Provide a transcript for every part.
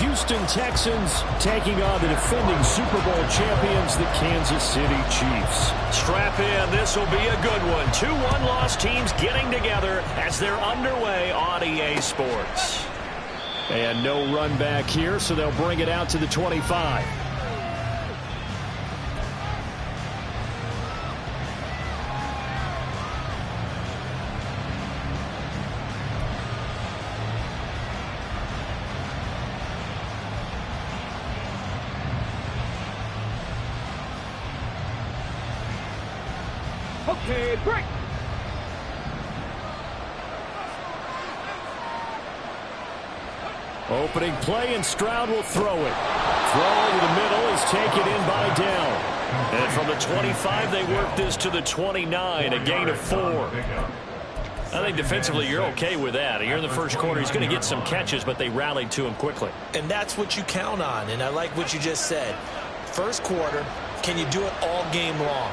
Houston Texans taking on the defending Super Bowl champions, the Kansas City Chiefs. Strap in. This will be a good one. 2 one-loss teams getting together as they're underway on EA Sports. And no run back here, so they'll bring it out to the 25. Okay, break. Opening play, and Stroud will throw it. Throw over the middle is taken in by Dell. And from the 25, they work this to the 29, a gain of 4. I think defensively you're okay with that. You're in the first quarter. He's going to get some catches, but they rallied to him quickly. And that's what you count on, and I like what you just said. First quarter, can you do it all game long?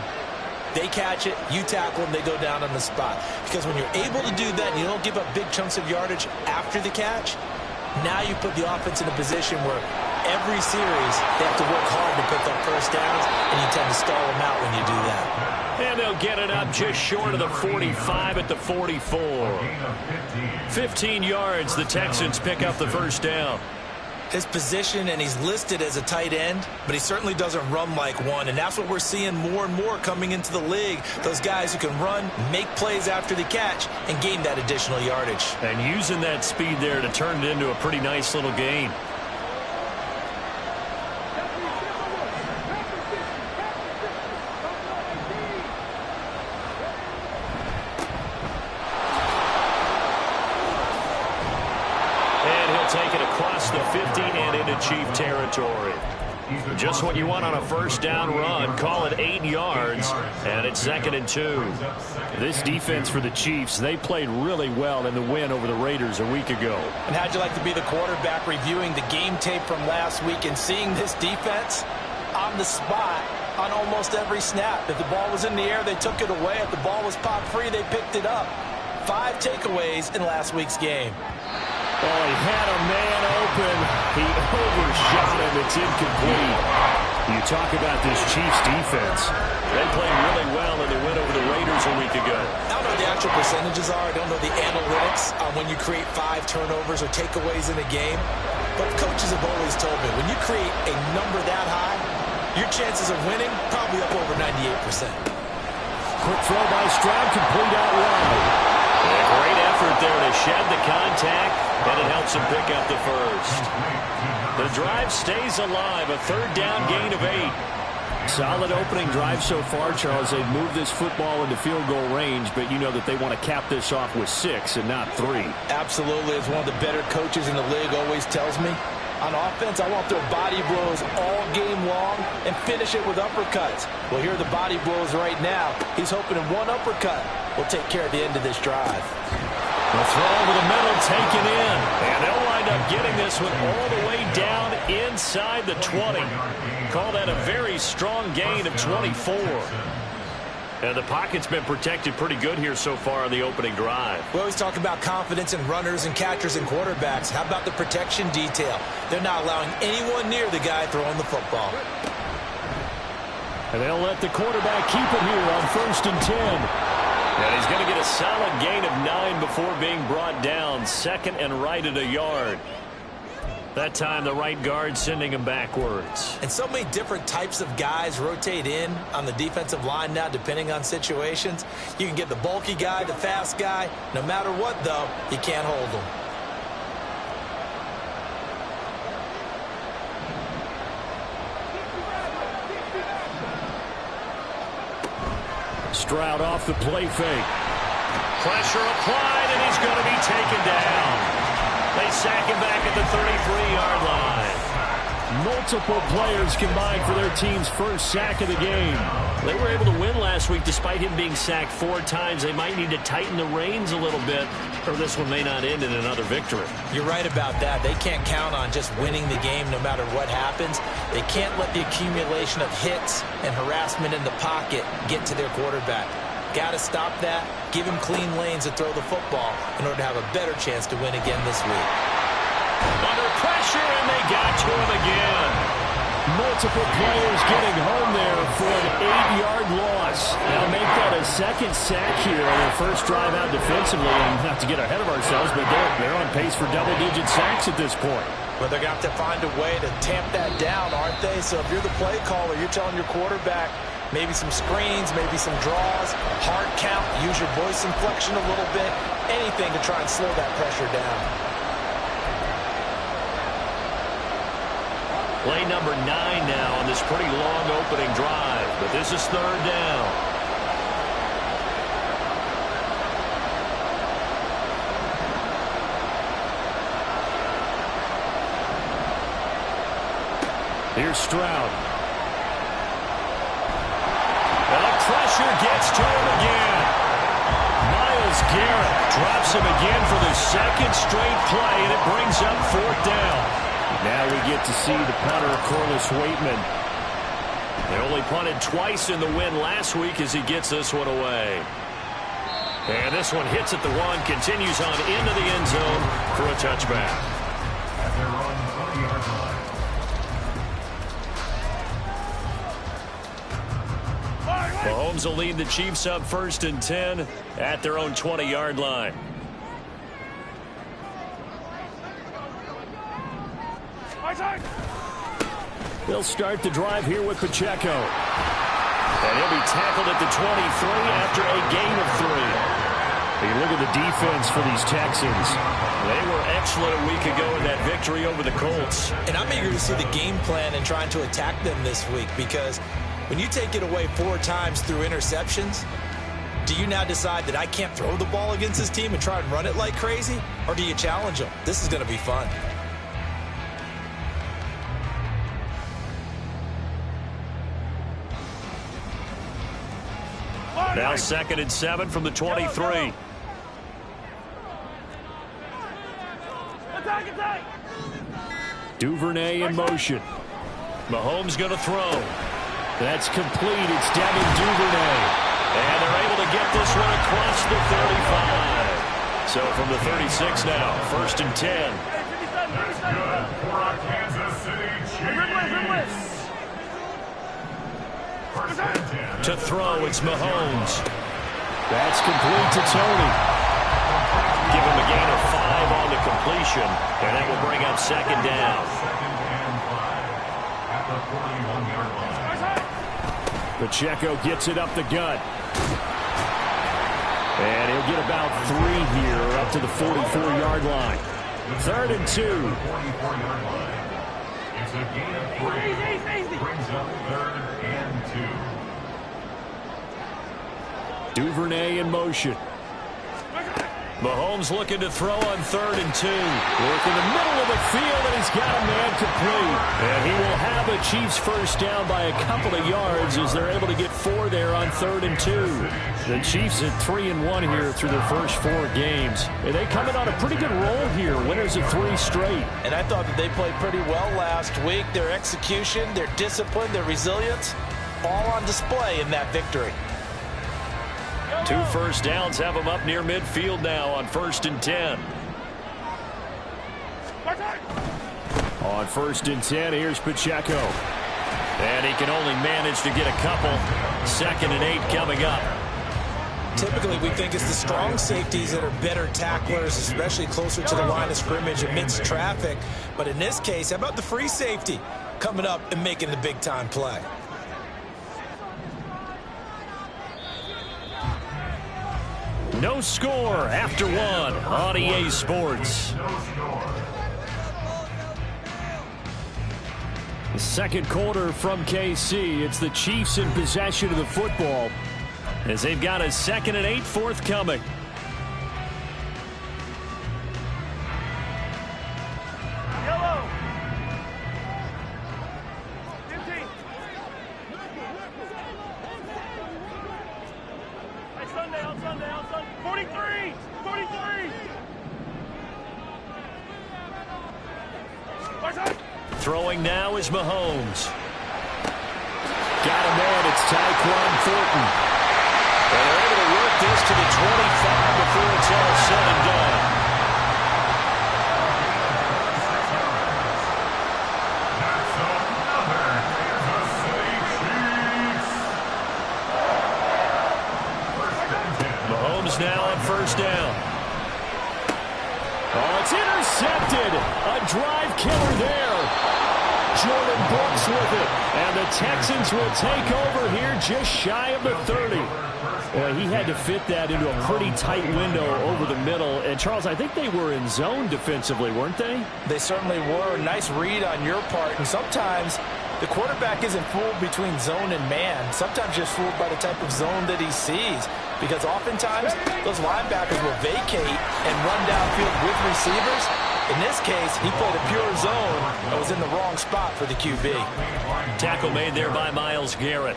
They catch it, you tackle them, they go down on the spot. Because when you're able to do that and you don't give up big chunks of yardage after the catch, now you put the offense in a position where every series they have to work hard to pick up first downs, and you tend to stall them out when you do that. And they'll get it up just short of the 45 at the 44. 15 yards, the Texans pick up the first down. His position, and he's listed as a tight end, but he certainly doesn't run like one, and that's what we're seeing more and more coming into the league. Those guys who can run, make plays after the catch, and gain that additional yardage. And using that speed there to turn it into a pretty nice little gain. Take it across the 50 and into Chief territory. Just what you want on a first down run. Call it 8 yards, and it's 2nd and 2. This defense for the Chiefs, they played really well in the win over the Raiders a week ago. And how'd you like to be the quarterback reviewing the game tape from last week and seeing this defense on the spot on almost every snap? If the ball was in the air, they took it away. If the ball was popped free, they picked it up. 5 takeaways in last week's game. Oh, he had a man open. He overshot him. It's incomplete. You talk about this Chiefs defense. They played really well in the win over the Raiders a week ago. I don't know what the actual percentages are. I don't know the analytics on when you create 5 turnovers or takeaways in a game. But coaches have always told me, when you create a number that high, your chances of winning probably up over 98%. Quick throw by Stroud, complete out wide. A great effort there to shed the contact, and it helps him pick up the first. The drive stays alive, a 3rd down gain of 8. Solid opening drive so far, Charles. They've moved this football into field goal range, but you know that they want to cap this off with 6 and not 3. Absolutely. As one of the better coaches in the league always tells me, on offense, I want their body blows all game long and finish it with uppercuts. Well, here are the body blows right now. He's hoping in one uppercut will take care of the end of this drive. The throw over the middle taken in. And they'll wind up getting this one all the way down inside the 20. Call that a very strong gain of 24. And the pocket's been protected pretty good here so far on the opening drive. We always talk about confidence in runners and catchers and quarterbacks. How about the protection detail? They're not allowing anyone near the guy throwing the football. And they'll let the quarterback keep it here on 1st and 10. And he's going to get a solid gain of 9 before being brought down. 2nd and right at a yard. That time, the right guard sending him backwards. And so many different types of guys rotate in on the defensive line now, depending on situations. You can get the bulky guy, the fast guy. No matter what, though, you can't hold them. Stroud off the play fake. Pressure applied, and he's going to be taken down. They sack him back at the 33-yard line. Multiple players combined for their team's first sack of the game. They were able to win last week despite him being sacked 4 times. They might need to tighten the reins a little bit, or this one may not end in another victory. You're right about that. They can't count on just winning the game no matter what happens. They can't let the accumulation of hits and harassment in the pocket get to their quarterback. Got to stop that, give him clean lanes to throw the football in order to have a better chance to win again this week. Under pressure, and they got multiple players getting home there for an 8-yard loss. Now make that a second sack here on their first drive out defensively. And not to get ahead of ourselves, but they're on pace for double-digit sacks at this point. Well, they're going to have to find a way to tamp that down, aren't they? So if you're the play caller, you're telling your quarterback maybe some screens, maybe some draws, hard count, use your voice inflection a little bit, anything to try and slow that pressure down. Play number 9 now on this pretty long opening drive, but this is third down. Here's Stroud. And the pressure gets to him again. Myles Garrett drops him again for the second straight play, and it brings up fourth down. Now we get to see the punter, Corliss Waitman. They only punted twice in the win last week as he gets this one away. And this one hits at the 1, continues on into the end zone for a touchback. Mahomes will lead the Chiefs up 1st and 10 at their own 20-yard line. They'll start the drive here with Pacheco. And he'll be tackled at the 23 after a gain of 3. You look at the defense for these Texans. They were excellent a week ago in that victory over the Colts. And I'm eager to see the game plan and trying to attack them this week, because when you take it away 4 times through interceptions, do you now decide that I can't throw the ball against this team and try and run it like crazy? Or do you challenge them? This is going to be fun. Now 2nd and 7 from the 23. Duvernay in motion. Mahomes going to throw. That's complete. It's Devin Duvernay. And they're able to get this one across the 35. So from the 36 now, 1st and 10. That's good for our Kansas City Chiefs. To throw, it's Mahomes. That's complete to Tony. Give him a gain of 5 on the completion, and that will bring up 2nd down. Pacheco gets it up the gut. And he'll get about 3 here up to the 44-yard line. 3rd and 2. It's a gain of 3. Brings up 3rd and 2. Duvernay in motion. Mahomes looking to throw on 3rd and 2. Work in the middle of the field, and he's got a man complete. And he will have a Chiefs first down by a couple of yards as they're able to get 4 there on 3rd and 2. The Chiefs at 3-1 here through their first 4 games. And they come in on a pretty good roll here, winners of 3 straight. And I thought that they played pretty well last week. Their execution, their discipline, their resilience, all on display in that victory. 2 first downs have them up near midfield now on 1st and 10. On 1st and 10, here's Pacheco. And he can only manage to get a couple. 2nd and 8 coming up. Typically, we think it's the strong safeties that are better tacklers, especially closer to the line of scrimmage amidst traffic. But in this case, how about the free safety coming up and making the big-time play? No score after 1 on EA Sports. The second quarter from KC. It's the Chiefs in possession of the football as they've got a 2nd and 8 forthcoming. Yellow. 15. Hey, Sunday, on Sunday. 43. 43. Throwing now is Mahomes. Got a man. It's Tyquan Thornton. And they're able to work this to the 25 before it's all said and done. That's another first down. Oh, it's intercepted. A drive killer there. Jordan Brooks with it. And the Texans will take over here just shy of the 30. He had to fit that into a pretty tight window over the middle. And, Charles, I think they were in zone defensively, weren't they? They certainly were. Nice read on your part. And sometimes the quarterback isn't fooled between zone and man. Sometimes just fooled by the type of zone that he sees. Because oftentimes those linebackers will vacate and run downfield with receivers. In this case, he played a pure zone and was in the wrong spot for the QB. Tackle made there by Myles Garrett.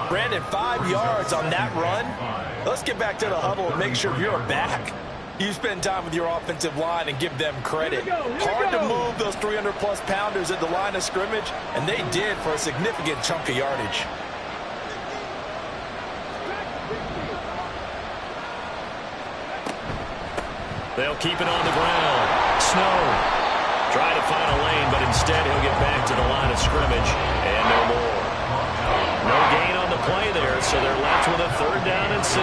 Brandon, 5 yards on that run. Let's get back to the huddle and make sure you're back. You spend time with your offensive line and give them credit. Hard to move those 300-plus pounders at the line of scrimmage, and they did for a significant chunk of yardage. They'll keep it on the ground. Snow try to find a lane, but instead he'll get back to the line of scrimmage, and no more. No gain on the play there, so they're left with a 3rd down and 6.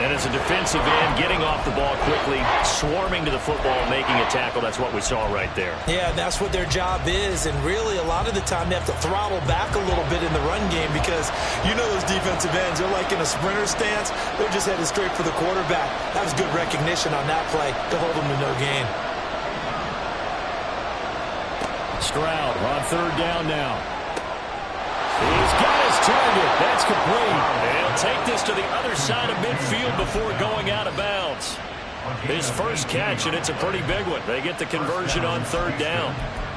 And as a defensive end, getting off the ball quickly, swarming to the football, making a tackle, that's what we saw right there. Yeah, that's what their job is, and really a lot of the time they have to throttle back a little bit in the run game because you know those defensive ends, they're like in a sprinter stance. They're just headed straight for the quarterback. That was good recognition on that play to hold them to no gain. Stroud on 3rd down now. He's got his target. That's complete. And he'll take this to the other side of midfield before going out of bounds. His first catch, and it's a pretty big one. They get the conversion on 3rd down.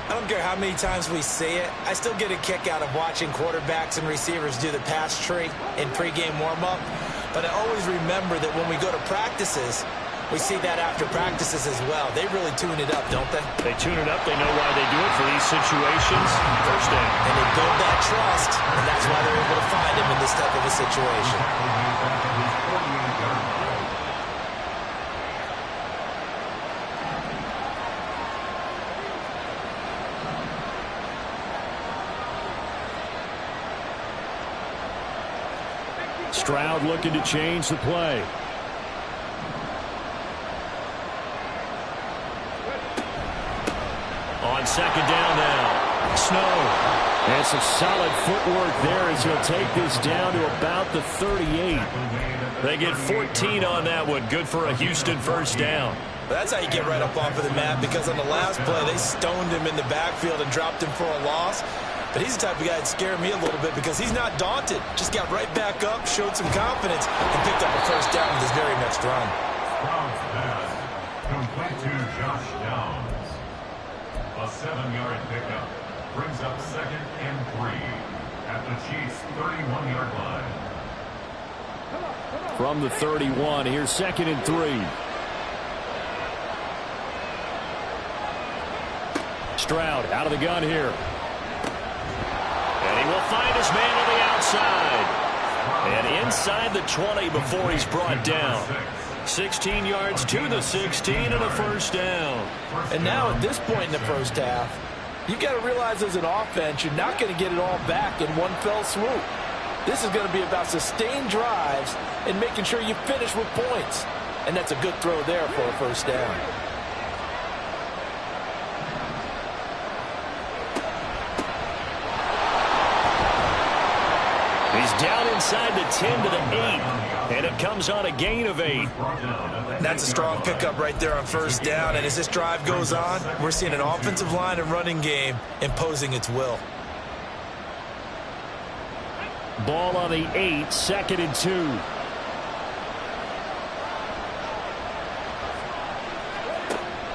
I don't care how many times we say it. I still get a kick out of watching quarterbacks and receivers do the pass tree in pregame warm-up. But I always remember that when we go to practices, we see that after practices as well. They really tune it up, don't they? They tune it up. They know why they do it for these situations. First down. And they build that trust, and that's why they're able to find him in this type of a situation. Stroud looking to change the play. On 2nd down now. Snow. And some solid footwork there as he'll take this down to about the 38. They get 14 on that one. Good for a Houston first down. That's how you get right up off of the mat, because on the last play, they stoned him in the backfield and dropped him for a loss. But he's the type of guy that scared me a little bit because he's not daunted. Just got right back up, showed some confidence, and picked up a first down with his very next run. Stroud's pass complete to Josh Downs. A 7-yard pickup brings up 2nd and 3 at the Chiefs' 31-yard line. From the 31, here's 2nd and 3. Stroud out of the gun here. And he will find his man on the outside. And inside the 20 before he's brought down. 16 yards to the 16 and a first down. And now at this point in the first half, you've got to realize as an offense, you're not going to get it all back in one fell swoop. This is going to be about sustained drives and making sure you finish with points. And that's a good throw there for a first down. He's down inside the 10 to the 8, and it comes on a gain of 8. That's a strong pickup right there on first down, and as this drive goes on, we're seeing an offensive line and running game imposing its will. Ball on the 8, 2nd and 2.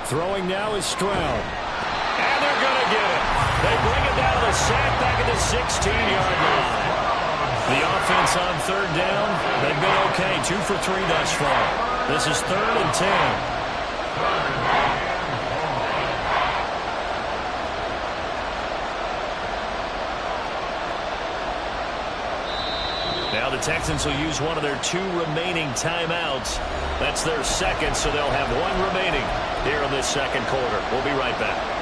Throwing now is Stroud. And they're going to get it. They bring it down to the sack back at the 16-yard line. The offense on 3rd down, they've been okay. 2 for 3 thus far. This is 3rd and 10. Now the Texans will use one of their 2 remaining timeouts. That's their 2nd, so they'll have 1 remaining here in this 2nd quarter. We'll be right back.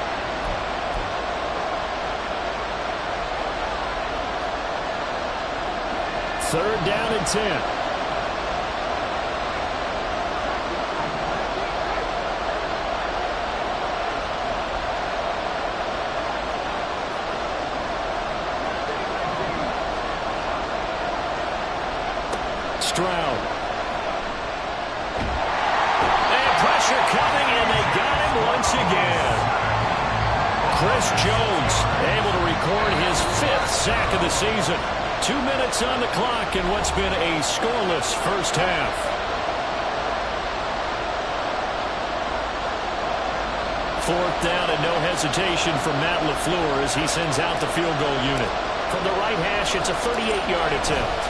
3rd down and 10. Stroud. And pressure coming, and they got him once again. Chris Jones able to record his 5th sack of the season. 2 minutes on the clock in what's been a scoreless first half. Fourth down and no hesitation from Matt LaFleur as he sends out the field goal unit. From the right hash, it's a 38-yard attempt.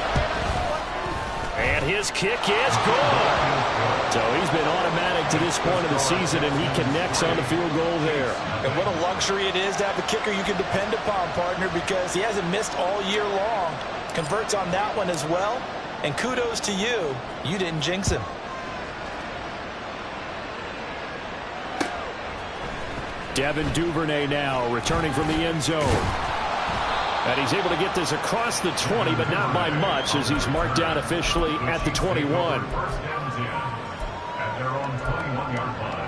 And his kick is good. So he's been automatic to this point of the season, and he connects on the field goal there. And what a luxury it is to have a kicker you can depend upon, partner, because he hasn't missed all year long. Converts on that one as well. And kudos to you. You didn't jinx him. Devin Duvernay now returning from the end zone. And he's able to get this across the 20, but not by much as he's marked down officially at the 21. First down 10 at their own 21-yard line.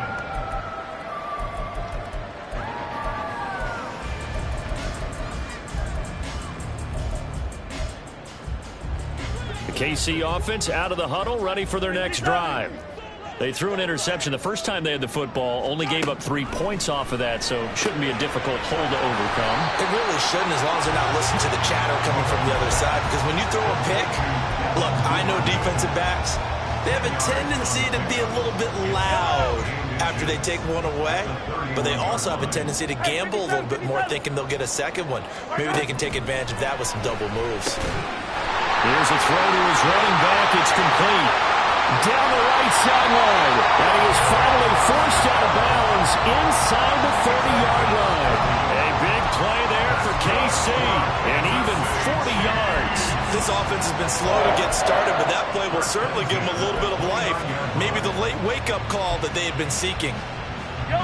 The KC offense out of the huddle, ready for their next drive. They threw an interception the first time they had the football, only gave up 3 points off of that, so shouldn't be a difficult hole to overcome. It really shouldn't, as long as they're not listening to the chatter coming from the other side, because when you throw a pick, look, I know defensive backs, they have a tendency to be a little bit loud after they take one away, but they also have a tendency to gamble a little bit more, thinking they'll get a second one. Maybe they can take advantage of that with some double moves. Here's a throw to his running back. It's complete. Down the right sideline. And he is finally forced out of bounds inside the 30-yard line. A big play there for KC. And even 40 yards. This offense has been slow to get started, but that play will certainly give them a little bit of life. Maybe the late wake-up call that they had been seeking.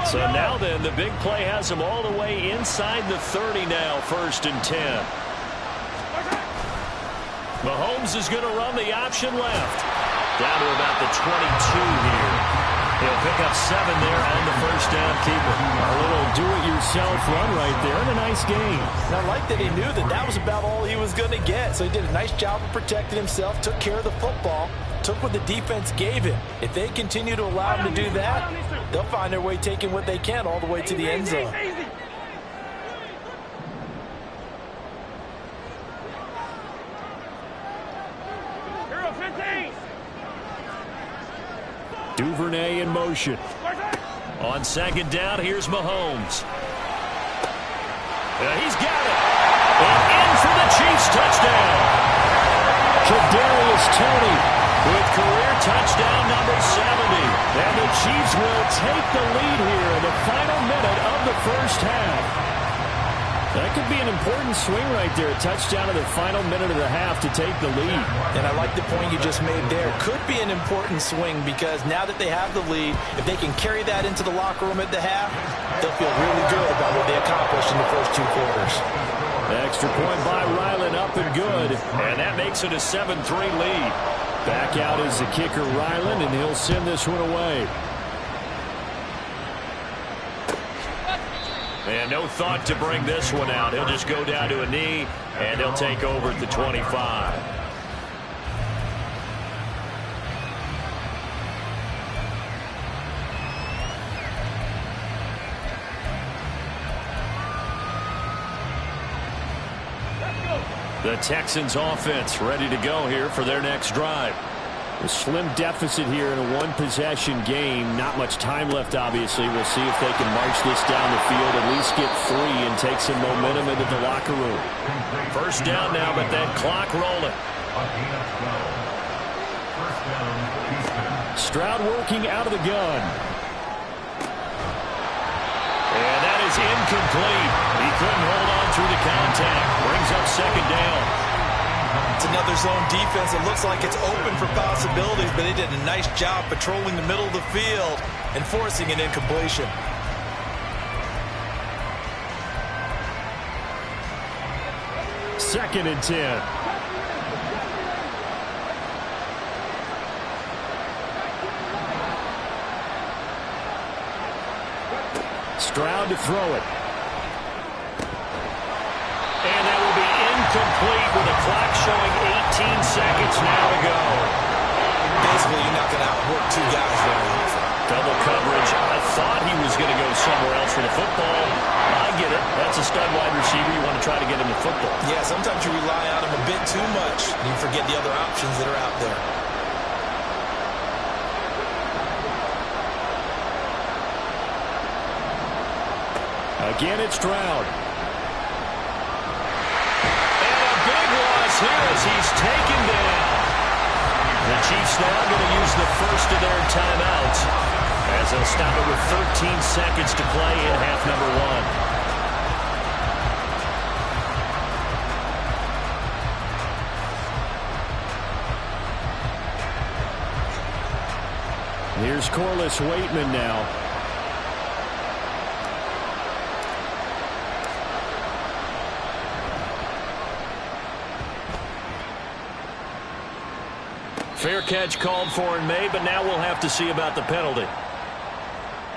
So now then, the big play has them all the way inside the 30 now, 1st and 10. Mahomes is going to run the option left. Down to about the 22 here. He'll pick up 7 there on the first down keeper. A little do-it-yourself run right there and a nice gain. And I like that he knew that that was about all he was going to get. So he did a nice job of protecting himself, took care of the football, took what the defense gave him. If they continue to allow him to do that, they'll find their way taking what they can all the way to the end zone. Duvernay in motion. On 2nd down, here's Mahomes. He's got it. And in for the Chiefs touchdown. Kadarius Toney with career touchdown number 70. And the Chiefs will take the lead here in the final minute of the first half. That could be an important swing right there. A touchdown in the final minute of the half to take the lead. And I like the point you just made there. Could be an important swing because now that they have the lead, if they can carry that into the locker room at the half, they'll feel really good about what they accomplished in the first 2 quarters. Extra point by Ryland, up and good. And that makes it a 7-3 lead. Back out is the kicker, Ryland, and he'll send this one away. And no thought to bring this one out. He'll just go down to a knee, and he'll take over at the 25. The Texans offense ready to go here for their next drive. A slim deficit here in a one-possession game. Not much time left, obviously. We'll see if they can march this down the field, at least get 3 and take some momentum into the locker room. First down now, but that clock rolling. Stroud working out of the gun. And that is incomplete. He couldn't hold on through the contact. Brings up 2nd down. It's another zone defense. It looks like it's open for possibilities, but they did a nice job patrolling the middle of the field and forcing an incompletion. Second and 10. Stroud to throw it. And that will be complete with the clock showing 18 seconds now to go. Basically, you're not going to outwork two guys very often. Double coverage. I thought he was going to go somewhere else for the football. I get it. That's a stud wide receiver. You want to try to get him the football. Yeah, sometimes you rely on him a bit too much. And you forget the other options that are out there. Again, it's Stroud. And a big loss here as he's taken down. The Chiefs now going to use the first of their timeouts as they'll stop it with 13 seconds to play in half number one. Here's Corliss Waitman now. Fair catch called for and made, but now we'll have to see about the penalty.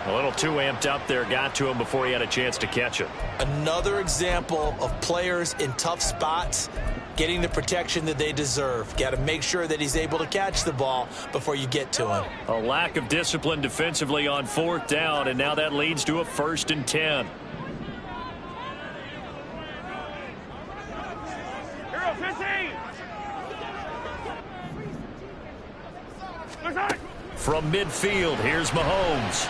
A little too amped up there, got to him before he had a chance to catch it. Another example of players in tough spots getting the protection that they deserve. Got to make sure that he's able to catch the ball before you get to him. A lack of discipline defensively on fourth down, and now that leads to a 1st and 10. Hero 15. From midfield, here's Mahomes.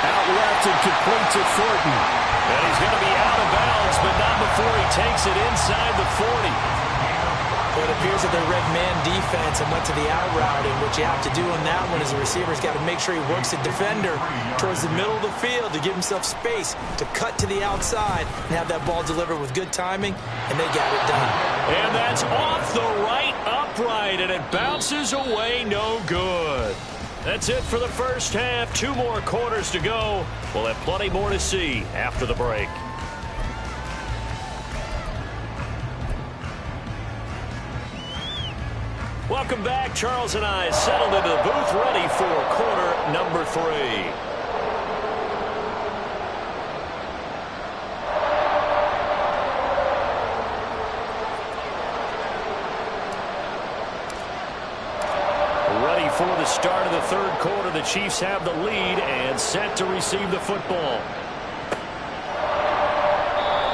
Out left and complete to Thornton. And he's going to be out of bounds, but not before he takes it inside the 40. Well, it appears that they read man defense and went to the out route, and what you have to do on that one is the receiver's got to make sure he works the defender towards the middle of the field to give himself space to cut to the outside and have that ball delivered with good timing, and they got it done. And that's off the right upright, and it bounces away no good. That's it for the first half. 2 more quarters to go. We'll have plenty more to see after the break. Welcome back. Charles and I settled into the booth, ready for quarter number 3. For the start of the third quarter, the Chiefs have the lead and set to receive the football.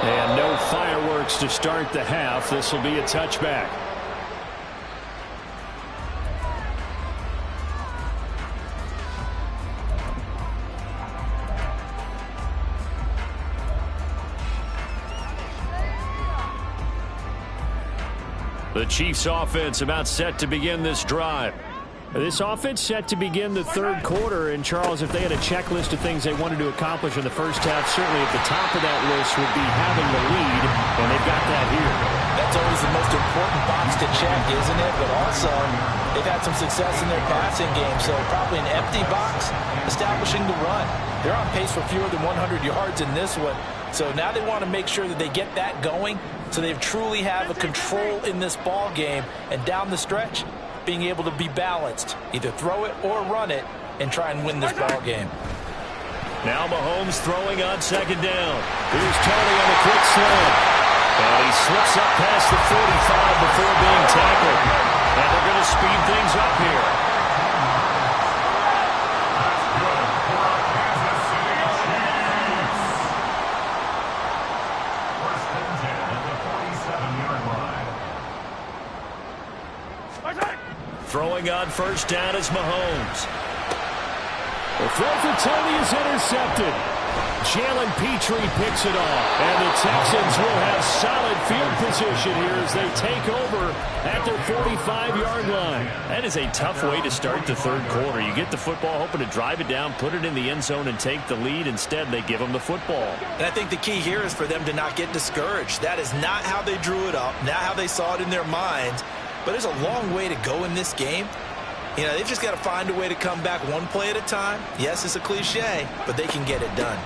And no fireworks to start the half. This will be a touchback. The Chiefs offense about set to begin this drive. This offense set to begin the third quarter, and Charles, if they had a checklist of things they wanted to accomplish in the first half, certainly at the top of that list would be having the lead, and they've got that here. That's always the most important box to check, isn't it? But also, they've had some success in their passing game, so probably an empty box establishing the run. They're on pace for fewer than 100 yards in this one, so now they want to make sure that they get that going so they truly have a control in this ball game, and down the stretch, being able to be balanced, either throw it or run it, and try and win this ball game. Now Mahomes throwing on second down. Here's Tony on the quick slant. And he slips up past the 45 before being tackled. And they're going to speed things up here. First and 10 at the 47-yard line. Throwing on first down is Mahomes. The throw for Tony is intercepted. Jalen Petrie picks it off. And the Texans will have solid field position here as they take over at their 45-yard line. That is a tough way to start the third quarter. You get the football, hoping to drive it down, put it in the end zone, and take the lead. Instead, they give them the football. And I think the key here is for them to not get discouraged. That is not how they drew it up, not how they saw it in their minds. But there's a long way to go in this game. You know, they've just got to find a way to come back one play at a time. Yes, it's a cliche, but they can get it done.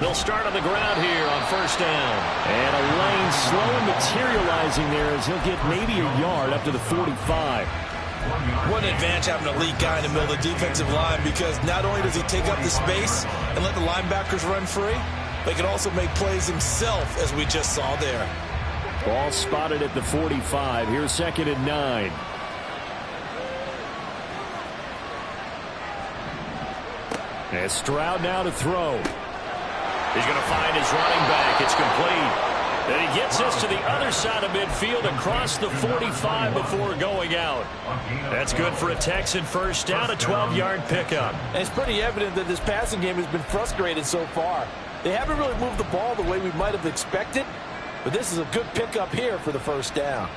They'll start on the ground here on first down. And a lane slowly materializing there as he'll get maybe a yard up to the 45. What an advantage having an elite guy in the middle of the defensive line, because not only does he take up the space and let the linebackers run free, but he can also make plays himself, as we just saw there. Ball spotted at the 45. Here's 2nd and 9. And Stroud now to throw. He's going to find his running back. It's complete. And he gets this to the other side of midfield across the 45 before going out. That's good for a Texan first down, a 12-yard pickup. And it's pretty evident that this passing game has been frustrated so far. They haven't really moved the ball the way we might have expected, but this is a good pickup here for the first down.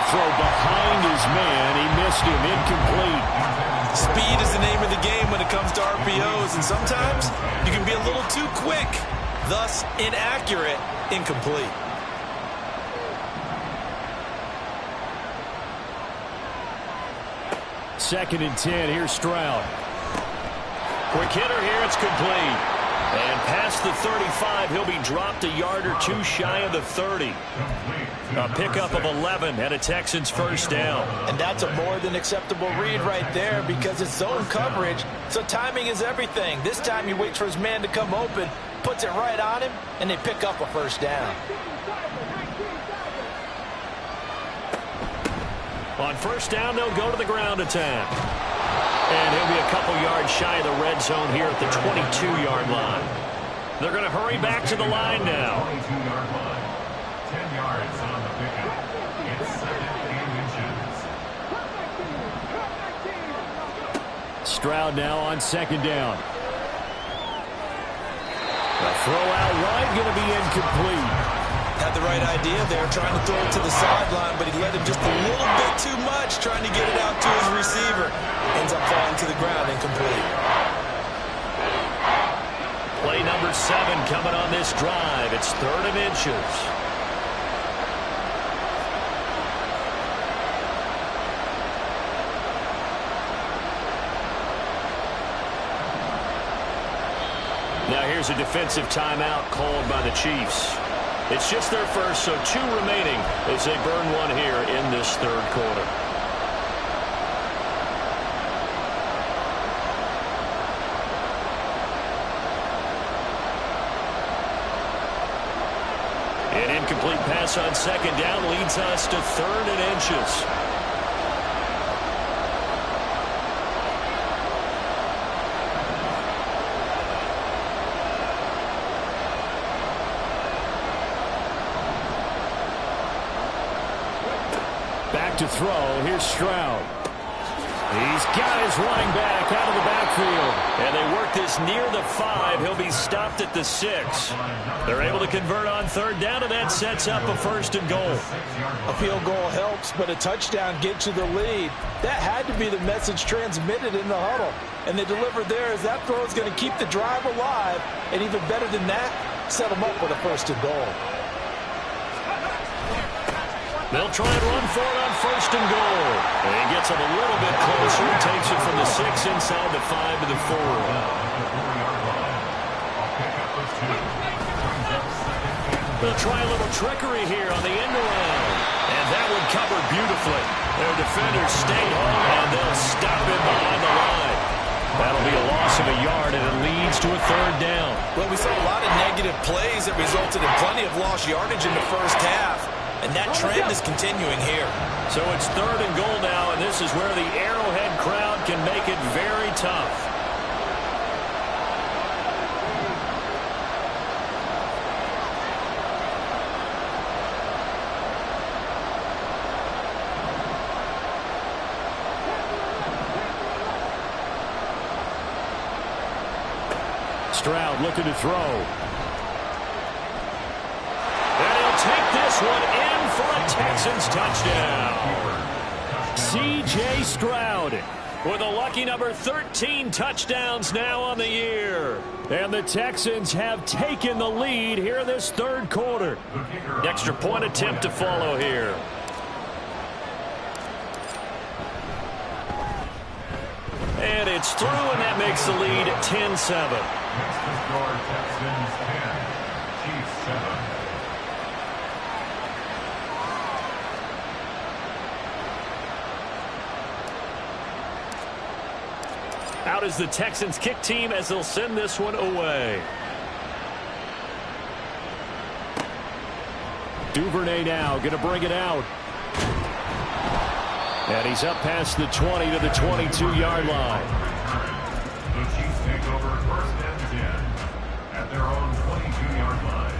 Throw behind his man. He missed him. Incomplete. Speed is the name of the game when it comes to RPOs, and sometimes you can be a little too quick, thus inaccurate, incomplete. Second and 10. Here's Stroud. Quick hitter here. It's complete. And past the 35, he'll be dropped a yard or two shy of the 30. A pickup of 11 and a Texans first down. And that's a more than acceptable read right there because it's zone coverage, so timing is everything. This time he waits for his man to come open, puts it right on him, and they pick up a first down. On first down, they'll go to the ground attack. And he'll be a couple yards shy of the red zone here at the 22-yard line. They're going to hurry back to the line now. 22-yard line. 10 yards on the pickup. It's 2nd and inches. Stroud now on 2nd down. The throw out wide going to be incomplete. Had the right idea there, trying to throw it to the sideline, but he let him just a little bit too much, trying to get it out to his receiver. Ends up falling to the ground, incomplete. Play number 7 coming on this drive. It's 3rd and inches. Now here's a defensive timeout called by the Chiefs. It's just their first, so 2 remaining as they burn one here in this 3rd quarter. An incomplete pass on 2nd down leads us to 3rd and inches. To throw. Here's Stroud. He's got his running back out of the backfield. And they work this near the 5. He'll be stopped at the 6. They're able to convert on 3rd down, and that sets up a 1st and goal. A field goal helps, but a touchdown gets you the lead. That had to be the message transmitted in the huddle. And they delivered there as that throw is going to keep the drive alive. And even better than that, set them up with a 1st and goal. They'll try and run for it on 1st and goal. And he gets it a little bit closer. Takes it from the 6 inside the 5 to the 4. They'll try a little trickery here on the end around. And that one covered beautifully. Their defenders stayed home, and they'll stop him behind the line. That'll be a loss of a yard, and it leads to a 3rd down. Well, we saw a lot of negative plays that resulted in plenty of lost yardage in the first half. And that trend is continuing here. So it's 3rd and goal now, and this is where the Arrowhead crowd can make it very tough. Stroud looking to throw. Take this one in for a Texans touchdown. C.J. Stroud with a lucky number 13 touchdowns now on the year. And the Texans have taken the lead here in this 3rd quarter. Extra point attempt to follow here. And it's through, and that makes the lead 10-7. Next to score, Texans 10, Chiefs 7. Out is the Texans kick team as they'll send this one away. Duvernay now going to bring it out. And he's up past the 20 to the 22-yard line. The Chiefs take over 1st and 10 at their own 22-yard line.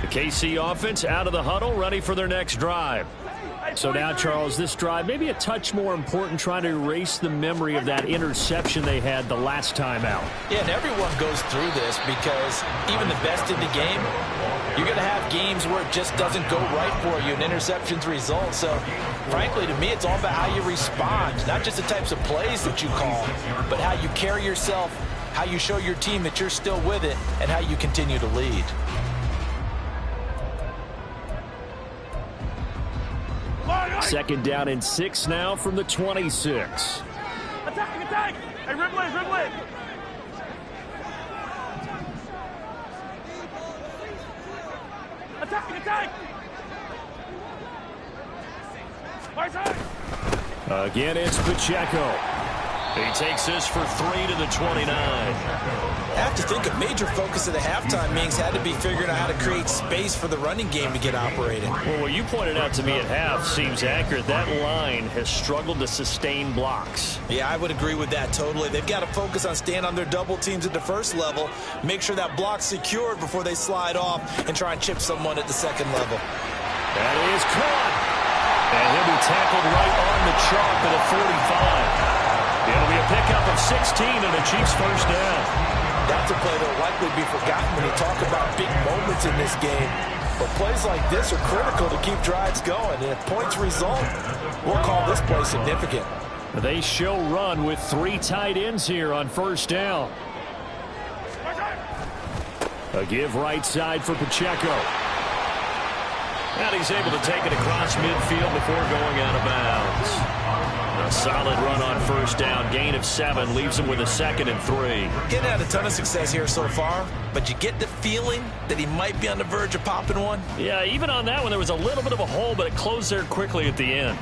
The KC offense out of the huddle, ready for their next drive. So now, Charles, this drive maybe a touch more important, trying to erase the memory of that interception they had the last time out. Yeah, and everyone goes through this because even the best in the game, you're going to have games where it just doesn't go right for you and interceptions result. So, frankly, to me, it's all about how you respond, not just the types of plays that you call, but how you carry yourself, how you show your team that you're still with it, and how you continue to lead. Second down and 6 now from the 26. Attack, attack! Hey, rip leg, rip leg! Attack, attack! Right side! Again, it's Pacheco. He takes this for 3 to the 29. I have to think a major focus of the halftime meetings had to be figuring out how to create space for the running game to get operating. Well, what you pointed out to me at half seems accurate. That line has struggled to sustain blocks. Yeah, I would agree with that totally. They've got to focus on staying on their double teams at the first level, make sure that block's secured before they slide off and try and chip someone at the second level. That is caught. And he'll be tackled right on the chalk at the 45. It'll be a pickup of 16 and a Chiefs first down. That's a play that will likely be forgotten when you talk about big moments in this game. But plays like this are critical to keep drives going. And if points result, we'll call this play significant. They show run with 3 tight ends here on first down. A give right side for Pacheco. And he's able to take it across midfield before going out of bounds. A solid run on first down. Gain of 7 leaves him with a 2nd and 3. Getting had a ton of success here so far, but you get the feeling that he might be on the verge of popping one. Yeah, even on that one, there was a little bit of a hole, but it closed there quickly at the end.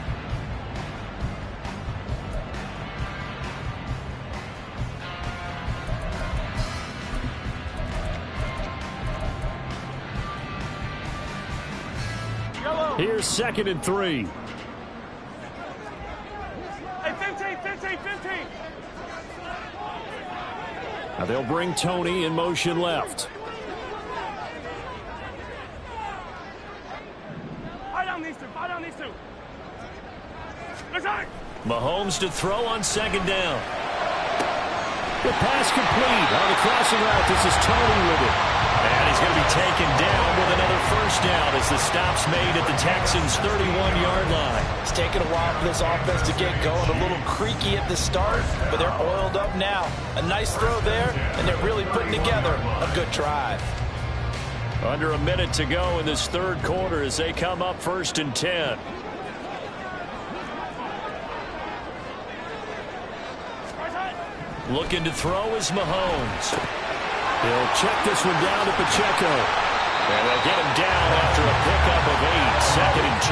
Here's 2nd and 3. Hey, 15. Now they'll bring Tony in motion left. Fight down these two. Attack! Mahomes to throw on 2nd down. The pass complete on the crossing route. This is Tony with it. And he's going to be taken down with another first down as the stop's made at the Texans' 31-yard line. It's taken a while for this offense to get going. A little creaky at the start, but they're oiled up now. A nice throw there, and they're really putting together a good drive. Under a minute to go in this third quarter as they come up 1st and 10. Looking to throw is Mahomes. He'll check this one down to Pacheco. And they'll get him down after a pickup of 8, 2nd and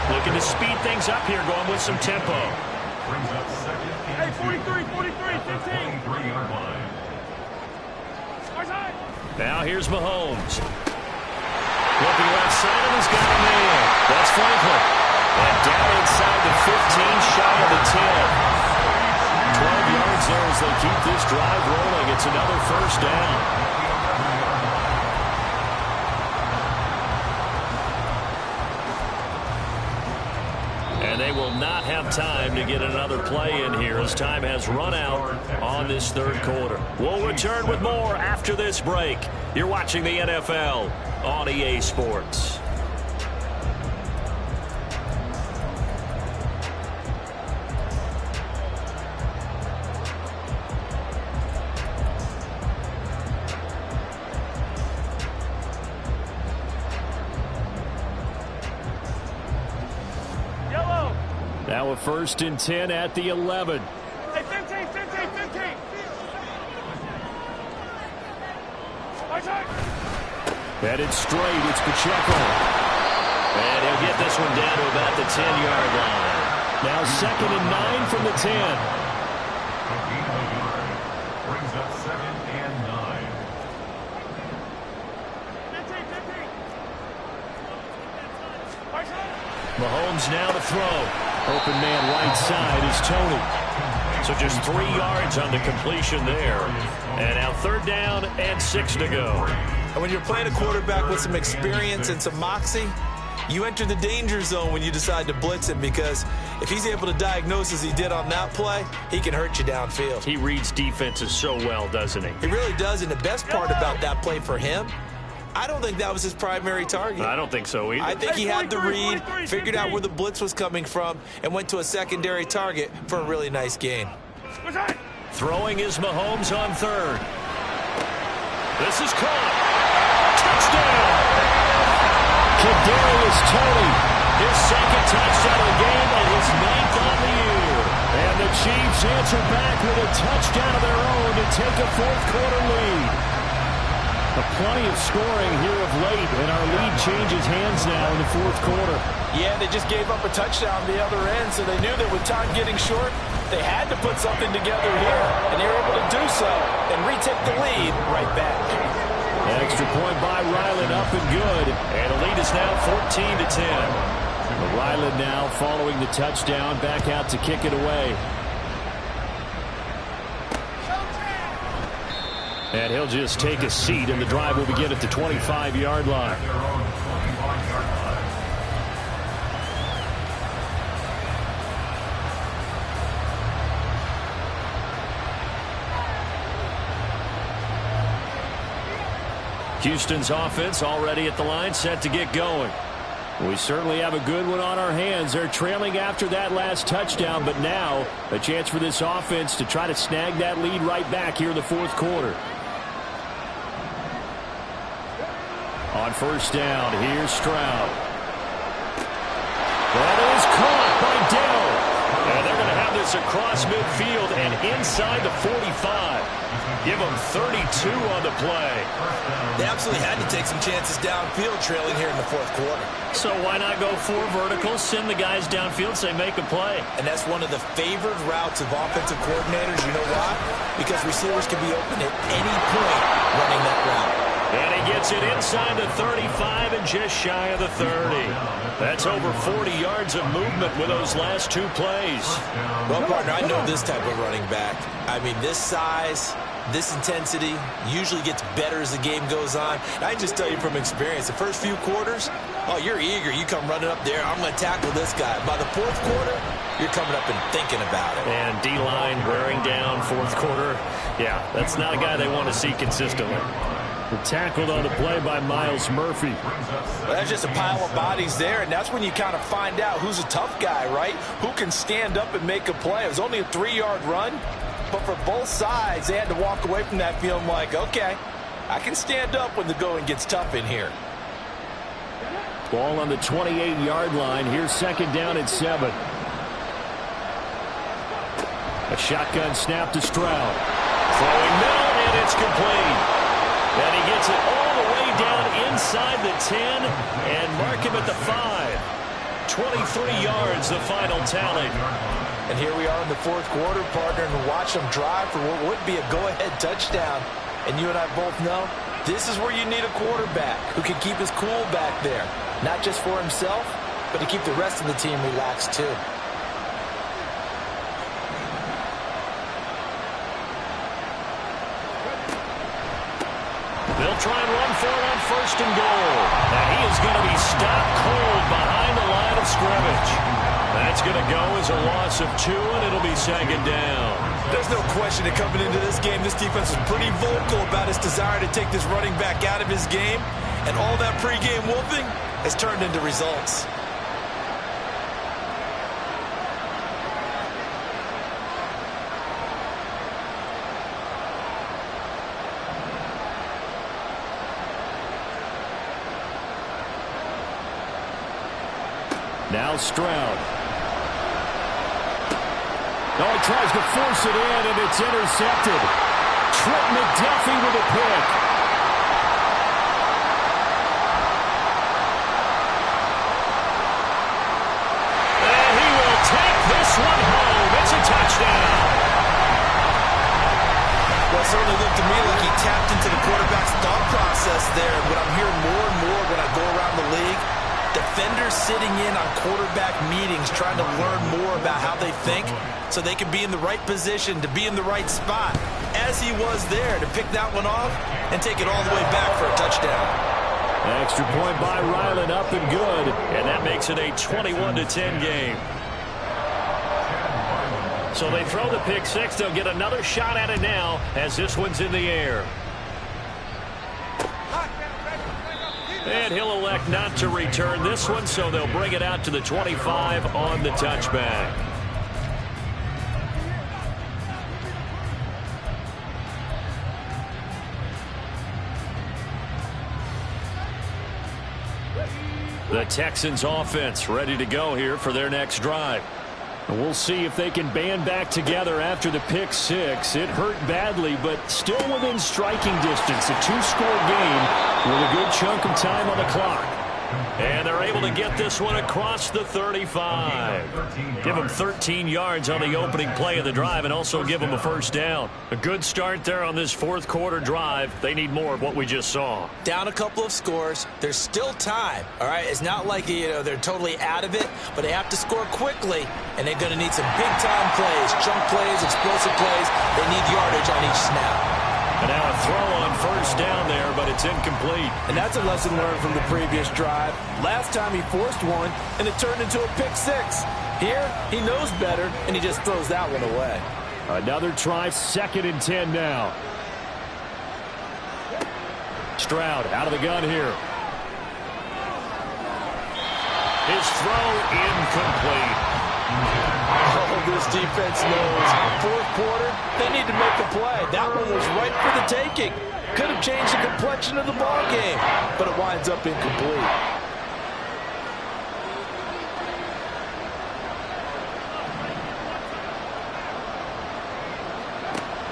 2. Looking to speed things up here, going with some tempo. Brings up 2nd and 43, 15. 23-yard line. Right side! Now here's Mahomes. Looking left side, and he's got a man. That's Franklin. And down inside the 15, shy of the 10. 12 yards there as they keep this drive rolling. It's another first down. And they will not have time to get another play in here as time has run out on this third quarter. We'll return with more after this break. You're watching the NFL on EA Sports. Now a 1st and 10 at the 11. Hey, 15. Headed straight, it's Pacheco. And he'll get this one down to about the 10-yard line. Now 2nd and 9 from the 10. Brings up 2nd and 9. Mahomes now to throw. Open man right side is Tony. So just 3 yards on the completion there. And now 3rd down and 6 to go. And when you're playing a quarterback with some experience and some moxie, you enter the danger zone when you decide to blitz him, because if he's able to diagnose as he did on that play, he can hurt you downfield. He reads defenses so well, doesn't he? He really does, and the best part about that play for him, I don't think that was his primary target. I don't think so either. I think he had the read, figured out where the blitz was coming from, and went to a secondary target for a really nice gain. Throwing is Mahomes on 3rd. This is caught. Touchdown! Kadarius Toney, His 2nd touchdown of the game and his 9th on the year. and the Chiefs answer back with a touchdown of their own to take a 4th quarter lead. Plenty of scoring here of late, and our lead changes hands now in the 4th quarter. Yeah, they just gave up a touchdown the other end, so they knew that with time getting short, they had to put something together here, and they were able to do so and retake the lead right back. Extra point by Ryland, up and good. And the lead is now 14-10. Ryland now following the touchdown, back out to kick it away. And he'll just take a seat, and the drive will begin at the 25-yard line. Houston's offense already at the line, set to get going. We certainly have a good one on our hands. They're trailing after that last touchdown, but now a chance for this offense to try to snag that lead right back here in the 4th quarter. On 1st down, here's Stroud. That is caught by Dell. And they're going to have this across midfield and inside the 45. Give them 32 on the play. They absolutely had to take some chances downfield trailing here in the 4th quarter. So why not go 4 verticals, send the guys downfield, say make a play. And that's one of the favored routes of offensive coordinators. You know why? Because receivers can be open at any point running that route. And he gets it inside the 35 and just shy of the 30. That's over 40 yards of movement with those last 2 plays. Well, partner, I know this type of running back. I mean, this size, this intensity usually gets better as the game goes on. And I can just tell you from experience, the first few quarters, oh, you're eager. You come running up there, I'm going to tackle this guy. By the 4th quarter, you're coming up and thinking about it. And D-line wearing down 4th quarter. Yeah, that's not a guy they want to see consistently. Tackled on the play by Myles Murphy. Well, that's just a pile of bodies there, and that's when you kind of find out who's a tough guy, right? Who can stand up and make a play. It was only a 3-yard run, but for both sides, they had to walk away from that feeling like, okay, I can stand up when the going gets tough in here. Ball on the 28-yard line. Here's 2nd down and 7. A shotgun snap to Stroud. Throwing middle, and it's complete. And he gets it all the way down inside the 10 and mark him at the 5. 23 yards, the final tally. And here we are in the 4th quarter, partner, and watch them drive for what would be a go-ahead touchdown. And you and I both know this is where you need a quarterback who can keep his cool back there. Not just for himself, but to keep the rest of the team relaxed too. They'll try and run for it on 1st and goal. And he is going to be stopped cold behind the line of scrimmage. That's going to go as a loss of 2, and it'll be 2nd down. There's no question that coming into this game, this defense is pretty vocal about its desire to take this running back out of his game. And all that pregame wolfing has turned into results. Now Stroud. Oh, he tries to force it in, and it's intercepted. Trent McDuffie with a pick. looked to me like he tapped into the quarterback's thought process there. And what I'm hearing more and more when I go around the league, defenders sitting in on quarterback meetings trying to learn more about how they think so they can be in the right position to be in the right spot, as he was there to pick that one off and take it all the way back for a touchdown. Extra point by Ryland, up and good, and that makes it a 21-10 game. So they throw the pick six. They'll get another shot at it now as this one's in the air. And he'll elect not to return this one, so they'll bring it out to the 25 on the touchback. The Texans offense ready to go here for their next drive. And we'll see if they can band back together after the pick six. It hurt badly, but still within striking distance. A two-score game with a good chunk of time on the clock. And they're able to get this one across the 35. Give them 13 yards on the opening play of the drive and also give them a first down. A good start there on this fourth quarter drive. They need more of what we just saw. Down a couple of scores. There's still time. All right, it's not like they're totally out of it, but they have to score quickly, and they're going to need some big-time plays, chunk plays, explosive plays. They need yardage on each snap. And now a throw on first down there, but it's incomplete. And that's a lesson learned from the previous drive. Last time he forced one, and it turned into a pick six. Here, he knows better, and he just throws that one away. Another try, 2nd and 10 now. Stroud out of the gun here. His throw incomplete. Oh, this defense knows. Fourth quarter, they need to make a play. That one was right for the taking. Could have changed the complexion of the ball game, but it winds up incomplete.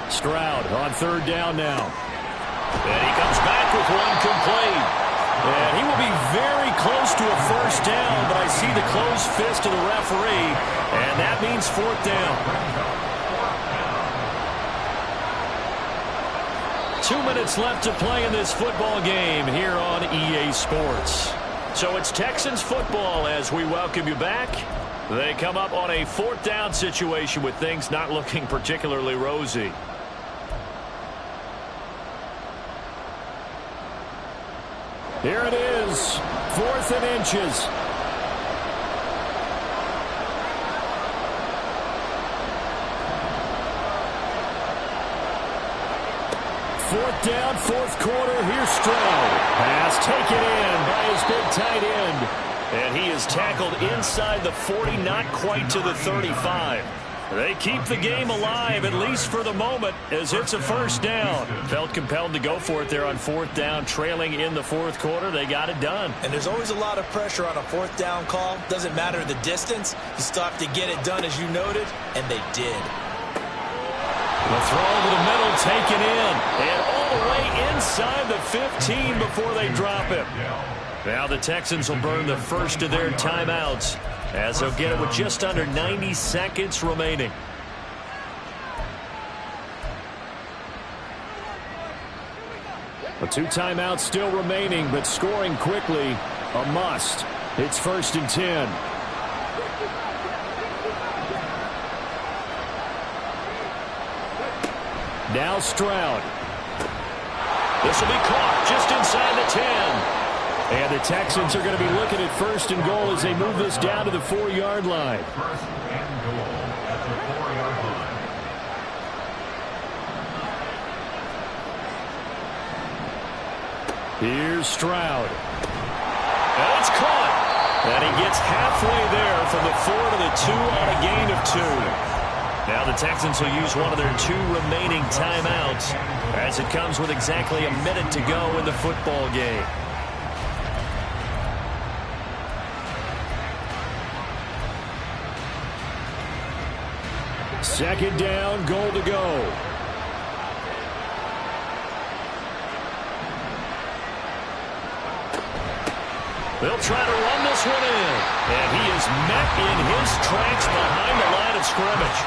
Stroud on 3rd down now. And he comes back with one complete. And he will be very close to a first down, but I see the closed fist of the referee, and that means 4th down. 2 minutes left to play in this football game here on EA Sports. So it's Texans football as we welcome you back. They come up on a 4th down situation with things not looking particularly rosy. Here it is, 4th and inches. Fourth down, 4th quarter. Here's Stroud. Pass taken in by his big tight end. And he is tackled inside the 40, not quite to the 35. They keep the game alive, at least for the moment, as it's a first down. Felt compelled to go for it there on 4th down, trailing in the 4th quarter. They got it done. And there's always a lot of pressure on a 4th down call. Doesn't matter the distance. You still have to get it done, as you noted, and they did. The throw over the middle taken in, and all the way inside the 15 before they drop him. Now the Texans will burn the first of their timeouts, as they'll get it with just under 90 seconds remaining. The 2 timeouts still remaining, but scoring quickly, a must. It's 1st and 10. Now Stroud. This will be caught just inside the 10. And the Texans are going to be looking at 1st and goal as they move this down to the 4-yard line. 1st and goal at the 4-yard line. Here's Stroud. And it's caught. And he gets halfway there from the 4 to the 2 on a gain of 2. Now the Texans will use one of their 2 remaining timeouts as it comes with exactly a minute to go in the football game. Second down, goal to go. They'll try to run this one in. And he is met in his tracks behind the line of scrimmage.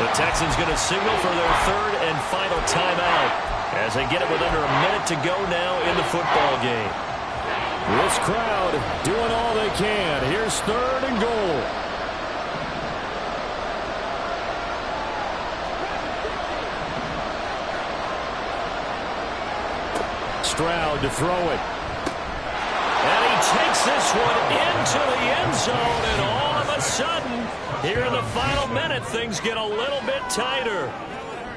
The Texans going to signal for their third and final timeout as they get it with under a minute to go now in the football game. This crowd doing all they can. Here's third and goal. Stroud to throw it. And he takes this one into the end zone, and all of a sudden, here in the final minute, things get a little bit tighter.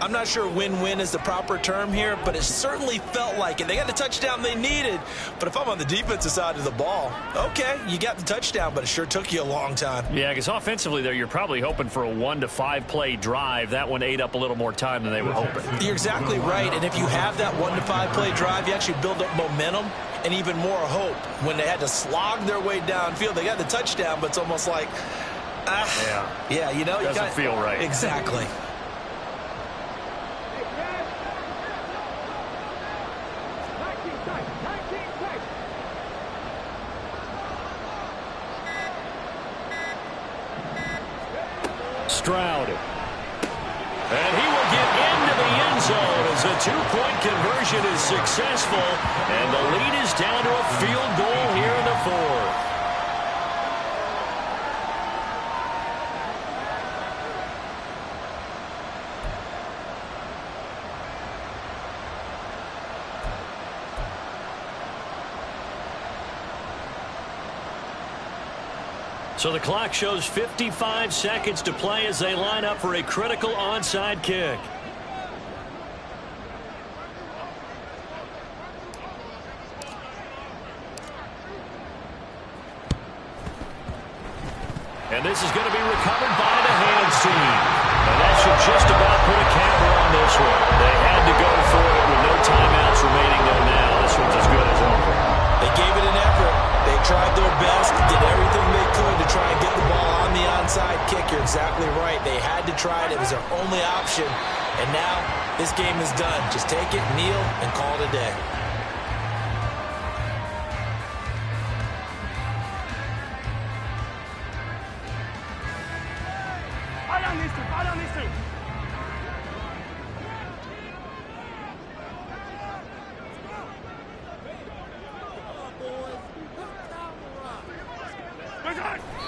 I'm not sure win-win is the proper term here, but it certainly felt like it. They got the touchdown they needed, but if I'm on the defensive side of the ball, okay, you got the touchdown, but it sure took you a long time. Yeah, because offensively there, you're probably hoping for a 1 to 5 play drive. That one ate up a little more time than they were hoping. You're exactly right, and if you have that 1 to 5 play drive, you actually build up momentum and even more hope. When they had to slog their way downfield, they got the touchdown, but it's almost like, yeah, you know, doesn't feel right. Exactly. Stroud. And he will get into the end zone as a two-point conversion is successful. And the lead is down to a field goal here in the fourth. So the clock shows 55 seconds to play as they line up for a critical onside kick. And this is going to be recovered by the hands team. And that should just about put a capper on this one. They had to go for it with no timeouts remaining though now. This one's as good as over. They gave it an effort. They tried their best, did everything they could to try and get the ball on the onside kick. You're exactly right. They had to try it. It was their only option. And now this game is done. Just take it, kneel, and call it a day. Fight on these two.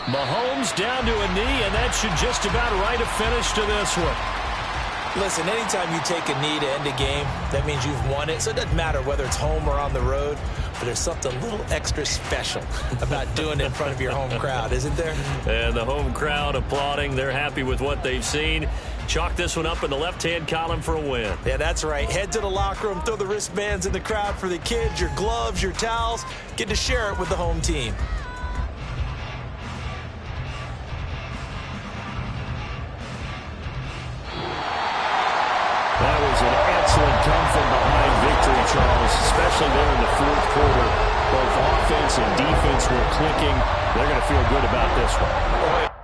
Mahomes down to a knee, and that should just about write a finish to this one. Listen, anytime you take a knee to end a game, that means you've won it. So it doesn't matter whether it's home or on the road, but there's something a little extra special about doing it in front of your home crowd, isn't there? And the home crowd applauding. They're happy with what they've seen. Chalk this one up in the left-hand column for a win. Yeah, that's right. Head to the locker room, throw the wristbands in the crowd for the kids, your gloves, your towels. Get to share it with the home team. That was an excellent come-from-behind victory, Charles, especially there in the fourth quarter. Both offense and defense were clicking. They're going to feel good about this one.